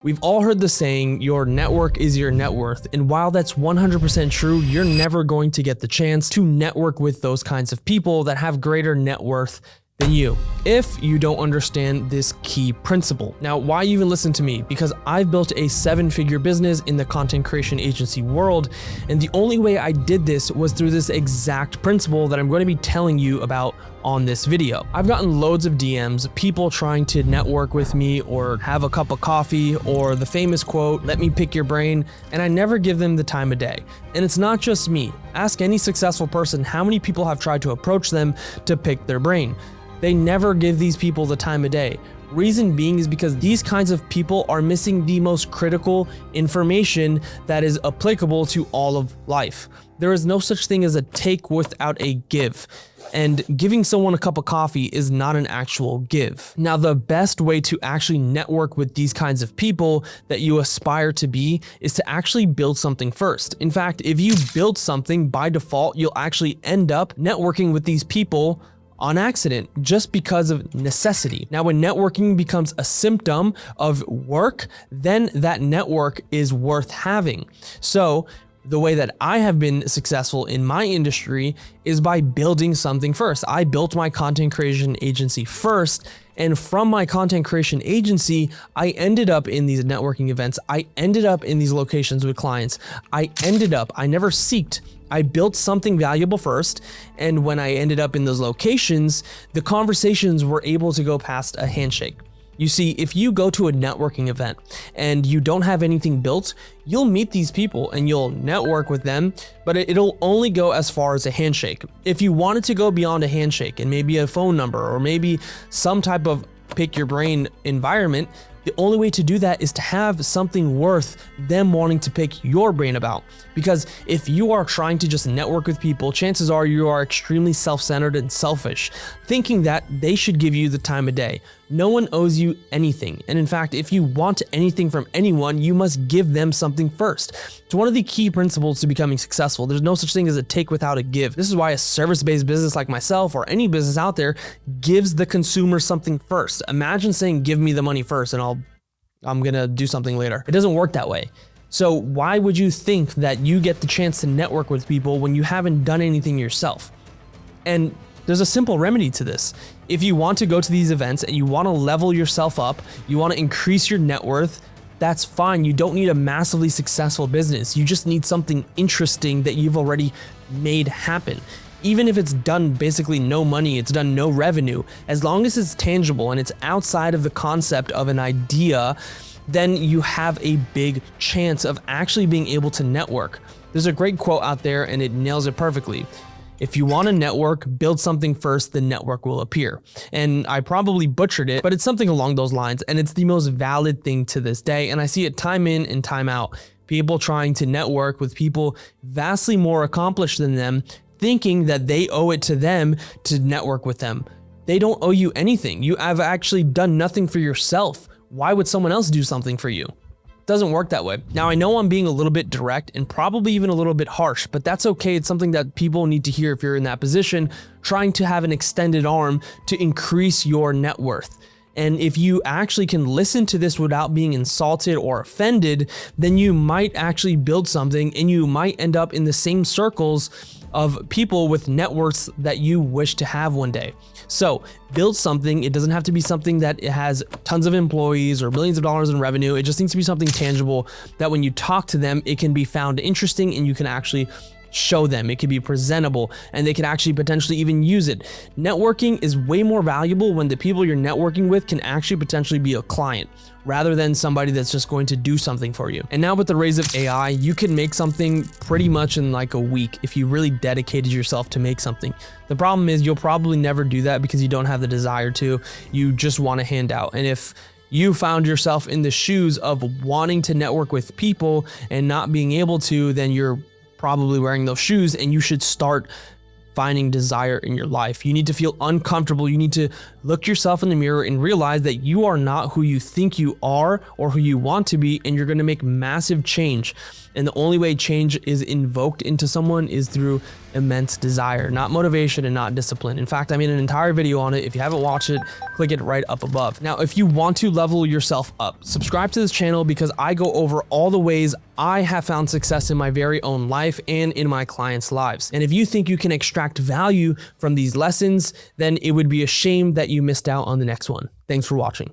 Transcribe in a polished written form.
We've all heard the saying, your network is your net worth. And while that's 100% true, you're never going to get the chance to network with those kinds of people that have greater net worth than you, if you don't understand this key principle. Now, why even listen to me? Because I've built a 7-figure business in the content creation agency world, and the only way I did this was through this exact principle that I'm going to be telling you about on this video. I've gotten loads of DMs, people trying to network with me or have a cup of coffee or the famous quote, "Let me pick your brain," and I never give them the time of day. And it's not just me. Ask any successful person how many people have tried to approach them to pick their brain. They never give these people the time of day. Reason being is because these kinds of people are missing the most critical information that is applicable to all of life. There is no such thing as a take without a give. And giving someone a cup of coffee is not an actual give. Now, the best way to actually network with these kinds of people that you aspire to be is to actually build something first. In fact, if you build something by default, you'll actually end up networking with these people on accident, just because of necessity. Now, when networking becomes a symptom of work, then that network is worth having. So the way that I have been successful in my industry is by building something first. I built my content creation agency first, and from my content creation agency, I ended up in these networking events. I ended up in these locations with clients. I never seeked. I built something valuable first, and when I ended up in those locations, the conversations were able to go past a handshake. You see, if you go to a networking event and you don't have anything built, you'll meet these people and you'll network with them, but it'll only go as far as a handshake. If you wanted to go beyond a handshake and maybe a phone number or maybe some type of pick your brain environment, the only way to do that is to have something worth them wanting to pick your brain about. Because if you are trying to just network with people, chances are you are extremely self-centered and selfish, thinking that they should give you the time of day. No one owes you anything. And in fact, if you want anything from anyone, you must give them something first. It's one of the key principles to becoming successful. There's no such thing as a take without a give. This is why a service-based business like myself or any business out there gives the consumer something first. Imagine saying, "Give me the money first and I'm gonna do something later." It doesn't work that way. So why would you think that you get the chance to network with people when you haven't done anything yourself? And there's a simple remedy to this. If you want to go to these events and you want to level yourself up, you want to increase your net worth, that's fine. You don't need a massively successful business. You just need something interesting that you've already made happen. Even if it's done basically no money, it's done no revenue, as long as it's tangible and it's outside of the concept of an idea, then you have a big chance of actually being able to network. There's a great quote out there and it nails it perfectly. If you want to network, build something first, the network will appear. And I probably butchered it, but it's something along those lines, and it's the most valid thing to this day. And I see it time in and time out. People trying to network with people vastly more accomplished than them, thinking that they owe it to them to network with them. They don't owe you anything. You have actually done nothing for yourself. Why would someone else do something for you? It doesn't work that way. Now, I know I'm being a little bit direct and probably even a little bit harsh, but that's okay. It's something that people need to hear if you're in that position, trying to have an extended arm to increase your net worth. And if you actually can listen to this without being insulted or offended, then you might actually build something and you might end up in the same circles of people with net worths that you wish to have one day. So build something. It doesn't have to be something that it has tons of employees or millions of dollars in revenue. It just needs to be something tangible that when you talk to them, it can be found interesting and you can actually show them. It can be presentable and they can actually potentially even use it. Networking is way more valuable when the people you're networking with can actually potentially be a client rather than somebody that's just going to do something for you. And now with the rise of AI, you can make something pretty much in like a week if you really dedicated yourself to make something. The problem is you'll probably never do that because you don't have the desire to. You just want to hand out. And if you found yourself in the shoes of wanting to network with people and not being able to, then you're probably wearing those shoes and you should start finding desire in your life. You need to feel uncomfortable. You need to look yourself in the mirror and realize that you are not who you think you are or who you want to be, and you're going to make massive change. And the only way change is invoked into someone is through immense desire, not motivation and not discipline. In fact, I made an entire video on it. If you haven't watched it, click it right up above. Now, if you want to level yourself up, subscribe to this channel because I go over all the ways I have found success in my very own life and in my clients' lives. And if you think you can extract value from these lessons, then it would be a shame that you missed out on the next one. Thanks for watching.